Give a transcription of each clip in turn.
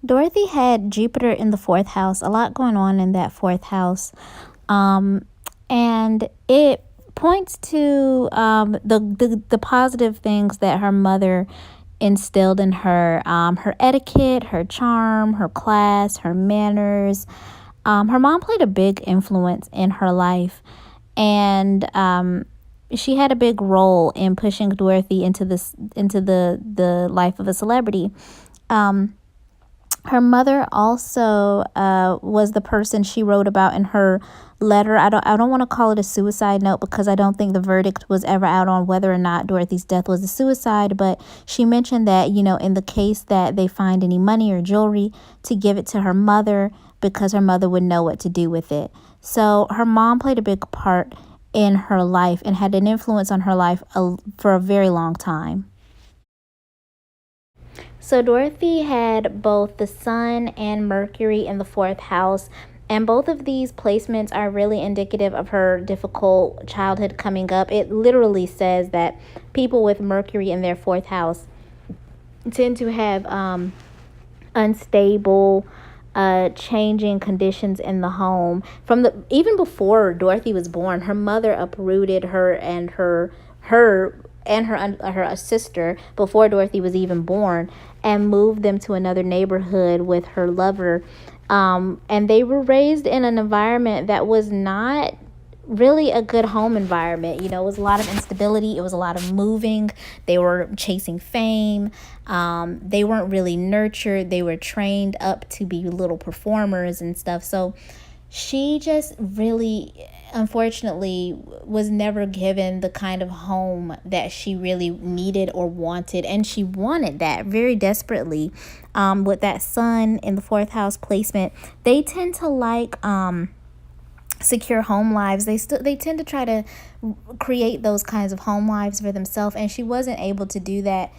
Dorothy had Jupiter in the fourth house, a lot going on in that fourth house. Um, and it points to the positive things that her mother instilled in her, her etiquette, her charm, her class, her manners. Her mom played a big influence in her life, and she had a big role in pushing Dorothy into the life of a celebrity. Um, Her mother also was the person she wrote about in her letter. I don't want to call it a suicide note because I don't think the verdict was ever out on whether or not Dorothy's death was a suicide, but she mentioned that, in the case that they find any money or jewelry, to give it to her mother because her mother would know what to do with it. So her mom played a big part in her life and had an influence on her life for a very long time. So Dorothy had both the Sun and Mercury in the fourth house, and both of these placements are really indicative of her difficult childhood coming up. It literally says that people with Mercury in their fourth house tend to have unstable, changing conditions in the home. Even before Dorothy was born, her mother uprooted her sister before Dorothy was even born and moved them to another neighborhood with her lover. And they were raised in an environment that was not really a good home environment. It was a lot of instability. It was a lot of moving. They were chasing fame. They weren't really nurtured. They were trained up to be little performers and stuff. So she just really, unfortunately, was never given the kind of home that she really needed or wanted. And she wanted that very desperately. With that Sun in the fourth house placement, they tend to like secure home lives. They tend to try to create those kinds of home lives for themselves, and she wasn't able to do that.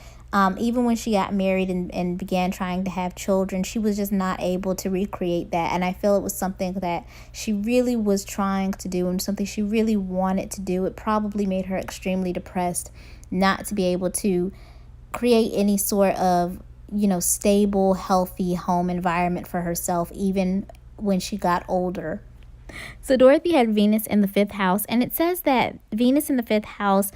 Even when she got married and began trying to have children, she was just not able to recreate that. And I feel it was something that she really was trying to do and something she really wanted to do. It probably made her extremely depressed not to be able to create any sort of, stable, healthy home environment for herself, even when she got older. So Dorothy had Venus in the fifth house, and it says that Venus in the fifth house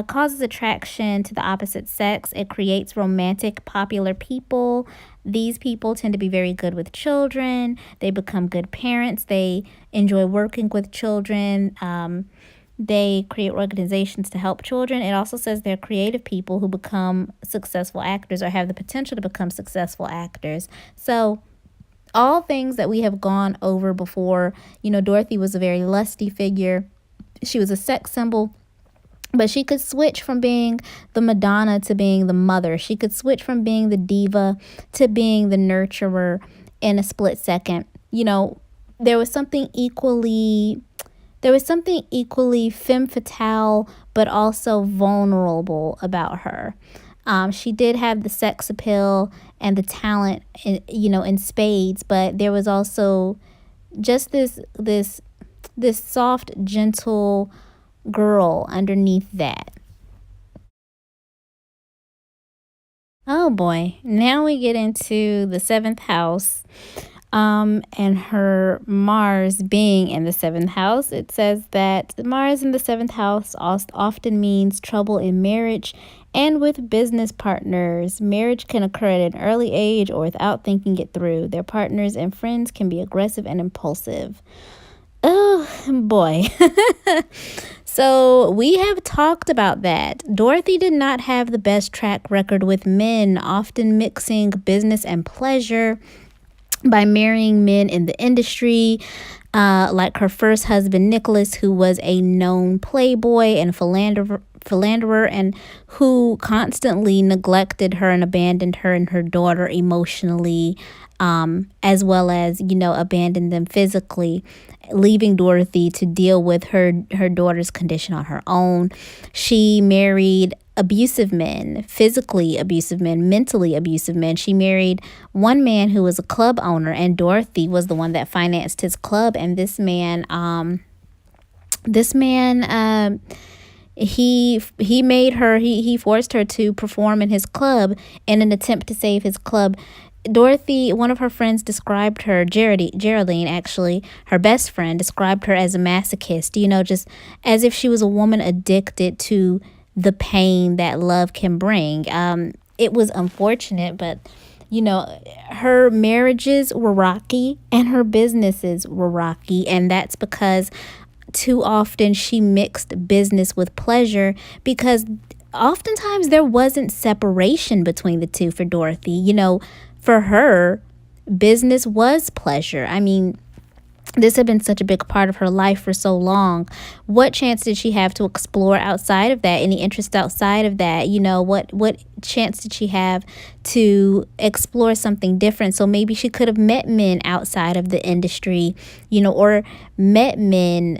causes attraction to the opposite sex. It creates romantic, popular people. These people tend to be very good with children. They become good parents. They enjoy working with children. They create organizations to help children. It also says they're creative people who become successful actors or have the potential to become successful actors. So all things that we have gone over before. Dorothy was a very lusty figure. She was a sex symbol, but she could switch from being the Madonna to being the mother. She could switch from being the diva to being the nurturer in a split second. There was something equally femme fatale, but also vulnerable about her. She did have the sex appeal and the talent, in spades, but there was also just this soft, gentle girl underneath that. Oh boy, now we get into the seventh house. And her Mars being in the seventh house. It says that Mars in the seventh house often means trouble in marriage and with business partners. Marriage can occur at an early age or without thinking it through. Their partners and friends can be aggressive and impulsive. Oh boy. So we have talked about that. Dorothy did not have the best track record with men, often mixing business and pleasure by marrying men in the industry, like her first husband, Nicholas, who was a known playboy and philanderer and who constantly neglected her and abandoned her and her daughter emotionally, as well as, abandoned them physically, leaving Dorothy to deal with her daughter's condition on her own. She married abusive men, physically abusive men, mentally abusive men. She married one man who was a club owner, and Dorothy was the one that financed his club. And this man, he forced her to perform in his club in an attempt to save his club. Dorothy, one of her friends described her, Geraldine actually, her best friend, described her as a masochist, just as if she was a woman addicted to the pain that love can bring. It was unfortunate, but her marriages were rocky and her businesses were rocky, and that's because too often she mixed business with pleasure, because oftentimes there wasn't separation between the two for Dorothy. For her, business was pleasure. I mean, this had been such a big part of her life for so long. What chance did she have to explore outside of that? Any interest outside of that? What chance did she have to explore something different? So maybe she could have met men outside of the industry, or met men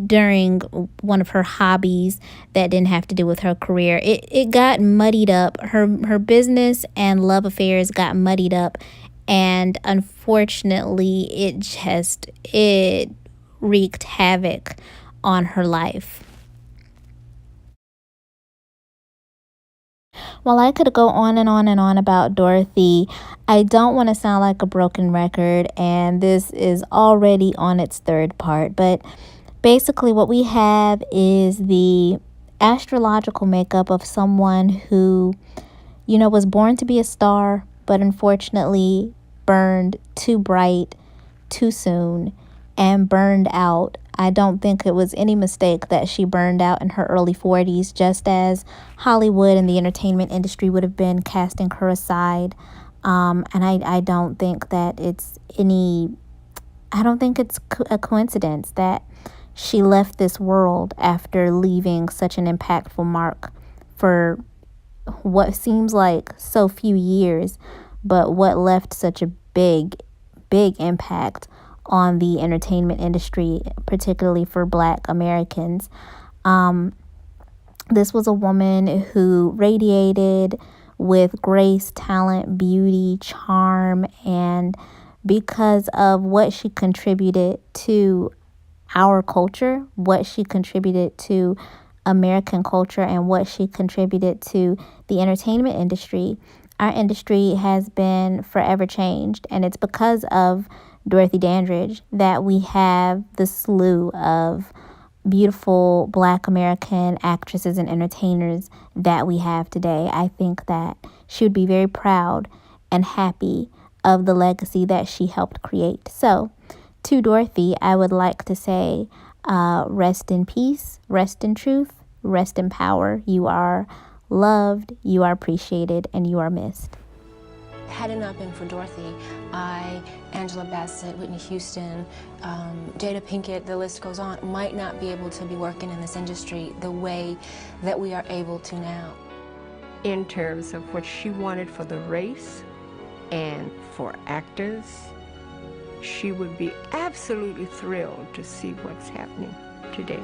during one of her hobbies that didn't have to do with her career. It got muddied up. Her business and love affairs got muddied up, and unfortunately it wreaked havoc on her life. Well, I could go on and on and on about Dorothy. I don't want to sound like a broken record, and this is already on its third part, but basically what we have is the astrological makeup of someone who was born to be a star, but unfortunately burned too bright too soon and burned out. I don't think it was any mistake that she burned out in her early 40s, just as Hollywood and the entertainment industry would have been casting her aside. And I don't think that I don't think it's a coincidence that she left this world after leaving such an impactful mark for what seems like so few years, but what left such a big impact on the entertainment industry, particularly for Black Americans. This was a woman who radiated with grace, talent, beauty, charm, and because of what she contributed to our culture, what she contributed to American culture, and what she contributed to the entertainment industry, our industry has been forever changed. And it's because of Dorothy Dandridge that we have the slew of beautiful Black American actresses and entertainers that we have today. I think that she would be very proud and happy of the legacy that she helped create. So, to Dorothy, I would like to say, rest in peace, rest in truth, rest in power. You are loved, you are appreciated, and you are missed. Had it not been for Dorothy, Angela Bassett, Whitney Houston, Jada Pinkett, the list goes on, might not be able to be working in this industry the way that we are able to now. In terms of what she wanted for the race and for actors, she would be absolutely thrilled to see what's happening today.